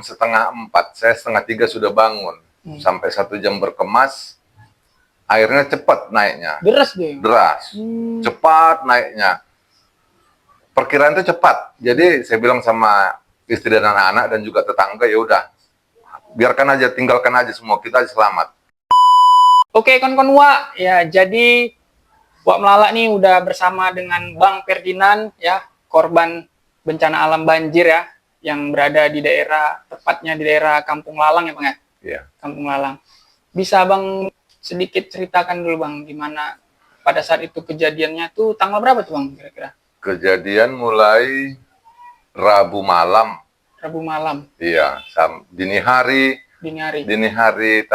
setengah 4, saya setengah 3 sudah bangun. Sampai 1 jam berkemas, airnya cepat naiknya. Deras deh. Deras. Cepat naiknya. Perkiraan itu cepat. Jadi saya bilang sama istri dan anak-anak dan juga tetangga, ya udah, biarkan aja, tinggalkan aja semua, kita selamat. Oke, kawan-kawan Wak, ya jadi Wak Melala nih udah bersama dengan Bang Ferdinand ya, korban bencana alam banjir ya, yang berada di daerah, tepatnya di daerah Kampung Lalang ya Bang ya? Iya. Kampung Lalang. Bisa Bang sedikit ceritakan dulu Bang, gimana pada saat itu kejadiannya tuh tanggal berapa tuh Bang kira-kira? Kejadian mulai Rabu malam. Rabu malam. Iya, dini hari. Dini hari. Dini hari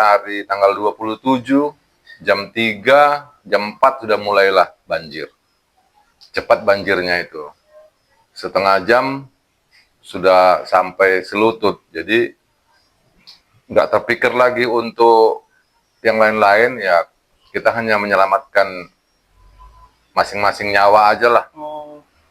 tanggal 27, jam 3, jam 4 sudah mulailah banjir. Cepat banjirnya itu. Setengah jam sudah sampai selutut. Jadi nggak terpikir lagi untuk yang lain-lain, ya kita hanya menyelamatkan masing-masing nyawa aja lah.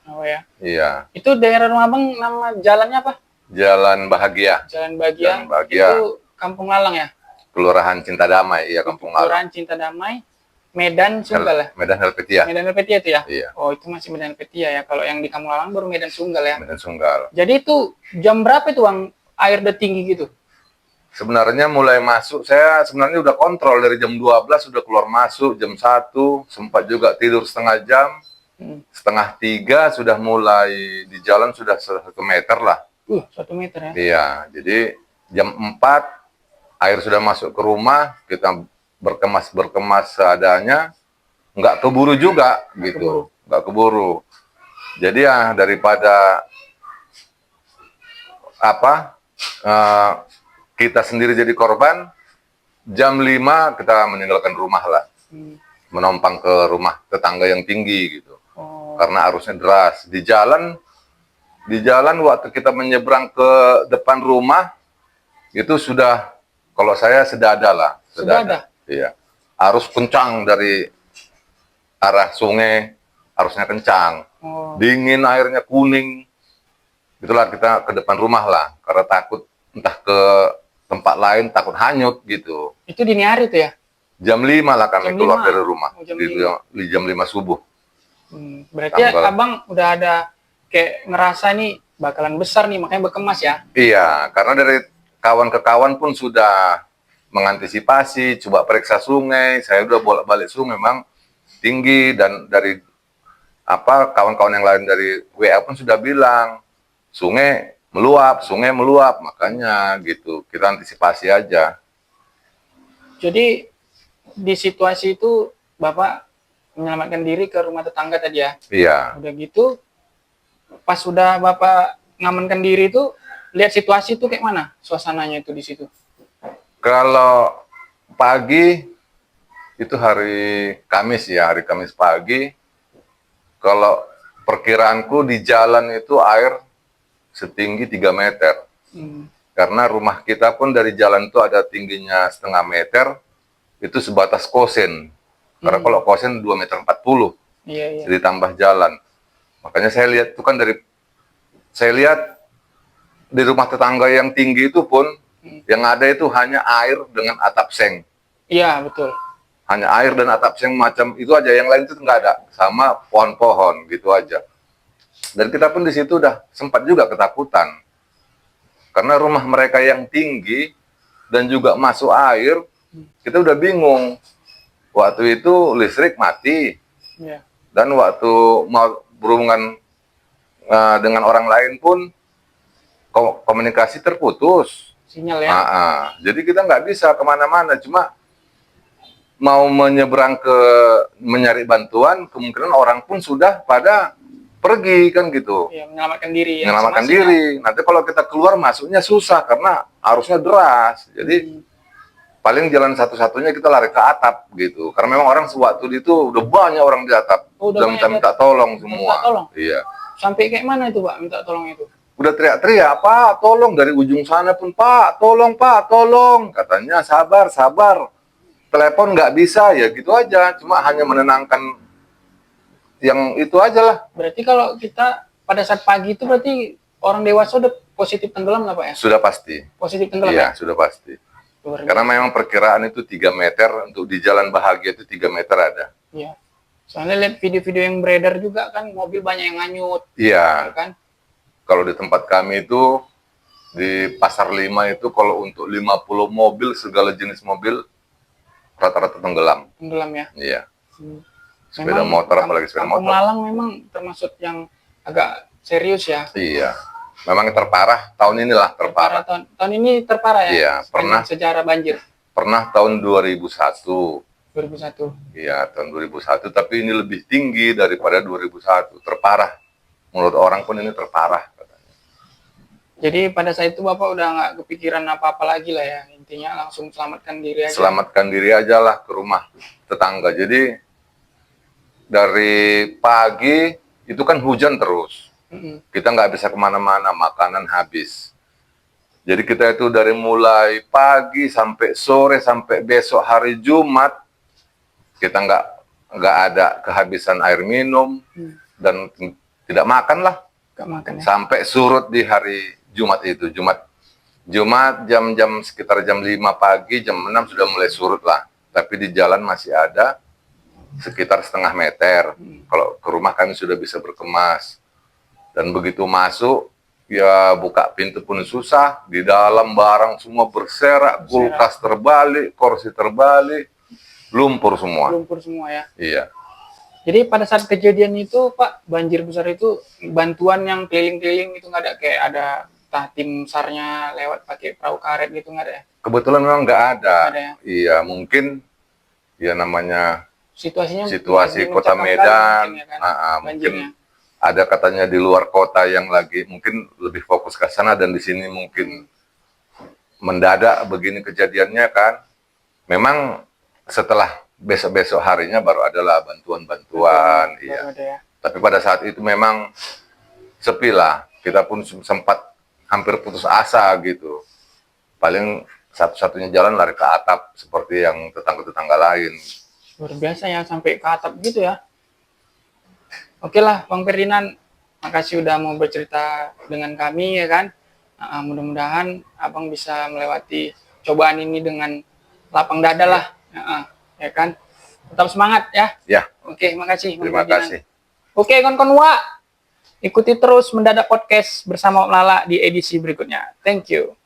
Oh ya. Iya. Itu daerah rumah Bang, nama jalannya apa? Jalan Bahagia. Jalan Bahagia. Jalan Bahagia. Itu Kampung Lalang ya? Kelurahan Cinta Damai, iya Kampung Lalang. Kelurahan Cinta Damai, Medan Sunggal ya? Medan Helvetia. Medan Helvetia itu ya? Iya. Oh, itu masih Medan Helvetia ya. Kalau yang di Kampung Lalang baru Medan Sunggal ya? Medan Sunggal. Jadi itu jam berapa itu Bang air udah tinggi gitu? Sebenarnya mulai masuk, saya sebenarnya udah kontrol dari jam 12 sudah keluar masuk, jam 1 sempat juga tidur setengah jam. Setengah 3 sudah mulai di jalan, sudah 1 meter lah. 1 meter ya? Iya, jadi jam 4 air sudah masuk ke rumah, kita berkemas seadanya, nggak keburu juga gitu, nggak keburu. Jadi ya daripada kita sendiri jadi korban, jam 5 kita meninggalkan rumah lah, menompang ke rumah tetangga yang tinggi gitu. Karena arusnya deras. Di jalan waktu kita menyeberang ke depan rumah, itu sudah, kalau saya sedada lah. Sedada. Iya. Arus kencang dari arah sungai, arusnya kencang. Dingin, airnya kuning. Itulah kita ke depan rumah lah, karena takut entah ke tempat lain, takut hanyut gitu. Itu dini hari tuh ya? Jam 5 lah kami keluar dari rumah, di jam 5 subuh. Berarti Abang udah ada kayak ngerasa nih bakalan besar nih, makanya berkemas ya? Iya, karena dari kawan ke kawan pun sudah mengantisipasi, coba periksa sungai, saya udah bolak-balik sungai memang tinggi, dan dari kawan-kawan yang lain dari WA pun sudah bilang, sungai meluap, makanya gitu, kita antisipasi aja. Jadi di situasi itu Bapak menyelamatkan diri ke rumah tetangga tadi ya? Iya. Udah gitu, pas sudah Bapak ngamankan diri itu, lihat situasi itu kayak mana suasananya itu di situ? Kalau pagi, itu hari Kamis ya, hari Kamis pagi, kalau perkiraanku di jalan itu air setinggi 3 meter. Karena rumah kita pun dari jalan itu ada tingginya setengah meter, itu sebatas kosen. Karena kalau kosen 2,40 meter, iya. jadi tambah jalan. Makanya saya lihat itu kan saya lihat di rumah tetangga yang tinggi itu pun, yang ada itu hanya air dengan atap seng. Iya, betul. Hanya air dan atap seng macam itu aja, yang lain itu nggak ada. Sama pohon-pohon gitu aja. Dan kita pun di situ udah sempat juga ketakutan. Karena rumah mereka yang tinggi dan juga masuk air, kita udah bingung. Waktu itu listrik mati, dan waktu mau berhubungan dengan orang lain pun komunikasi terputus. Sinyal ya? Jadi kita nggak bisa kemana-mana, cuma mau menyeberang mencari bantuan, kemungkinan orang pun sudah pada pergi kan gitu. Iya, menyelamatkan diri. Menyelamatkan diri. Nanti kalau kita keluar masuknya susah karena arusnya deras. Jadi paling jalan satu-satunya kita lari ke atap gitu. Karena memang orang sewaktu itu udah banyak orang di atap. Udah minta tolong semua. Iya. Sampai kayak mana itu Pak minta tolong itu? Udah teriak-teriak, Pak, tolong, dari ujung sana pun, Pak, tolong. Katanya sabar. Telepon nggak bisa, ya gitu aja. Cuma hanya menenangkan yang itu aja lah. Berarti kalau kita pada saat pagi itu berarti orang dewasa udah positif tenggelam lah Pak ya? Sudah pasti. Positif tenggelam Iya, ya? sudah pasti. Luar Karena biasa. memang perkiraan itu 3 meter, untuk di Jalan Bahagia itu 3 meter ada. Iya. Soalnya lihat video-video yang beredar juga kan, mobil banyak yang nganyut, ya Iya, kan? kalau di tempat kami itu, di Pasar 5 itu, kalau untuk 50 mobil, segala jenis mobil, rata-rata tenggelam. Tenggelam ya. Iya. Hmm. Sepeda Memang motor, apalagi sepeda Kampung motor. Lalang memang termasuk yang agak serius ya. Iya. Memang terparah, tahun inilah terparah. Tahun ini terparah ya? Iya, pernah. Sejarah banjir. Pernah tahun 2001. 2001. Iya, tahun 2001, tapi ini lebih tinggi daripada 2001. Terparah. Menurut orang pun ini terparah. Jadi pada saat itu Bapak udah nggak kepikiran apa-apa lagi lah ya. Intinya langsung selamatkan diri aja. Selamatkan diri aja lah ke rumah tetangga. Jadi dari pagi itu kan hujan terus. Kita nggak bisa kemana-mana, makanan habis. Jadi kita itu dari mulai pagi sampai sore sampai besok hari Jumat, kita nggak ada kehabisan air minum dan tidak makan lah. Nggak makan ya. Sampai surut di hari Jumat itu. Jumat jam-jam sekitar jam 5 pagi, jam 6 sudah mulai surut lah. Tapi di jalan masih ada sekitar setengah meter. Kalau ke rumah kami sudah bisa berkemas. Dan begitu masuk, ya buka pintu pun susah. Di dalam barang semua berserak, kulkas terbalik, kursi terbalik, lumpur semua. Lumpur semua ya. Iya. Jadi pada saat kejadian itu Pak, banjir besar itu, bantuan yang keliling-keliling itu nggak ada, kayak ada tim SAR-nya lewat pakai perahu karet gitu, nggak ada ya? Kebetulan memang nggak ada. Nggak ada ya? Iya, mungkin ya namanya Situasinya situasi lagi kota mencekam Medan, kali mungkin, ya kan? mungkin Banjirnya. ada katanya di luar kota yang lagi mungkin lebih fokus ke sana, dan di sini mungkin mendadak begini kejadiannya kan. Memang setelah besok-besok harinya baru adalah bantuan-bantuan, Baru iya. ada ya. Tapi pada saat itu memang sepi lah. Kita pun sempat hampir putus asa gitu. Paling satu-satunya jalan lari ke atap seperti yang tetangga-tetangga lain. Luar biasa ya, sampai ke atap gitu ya. Oke lah Bang Ferdinand, makasih udah mau bercerita dengan kami ya kan. Mudah-mudahan Abang bisa melewati cobaan ini dengan lapang dada lah. Ya kan. Tetap semangat ya. Ya, Oke, makasih Bang terima Ferdinand. kasih. Oke, kawan-kawan Wa, ikuti terus Mendadak Podcast bersama Om Lala di edisi berikutnya. Thank you.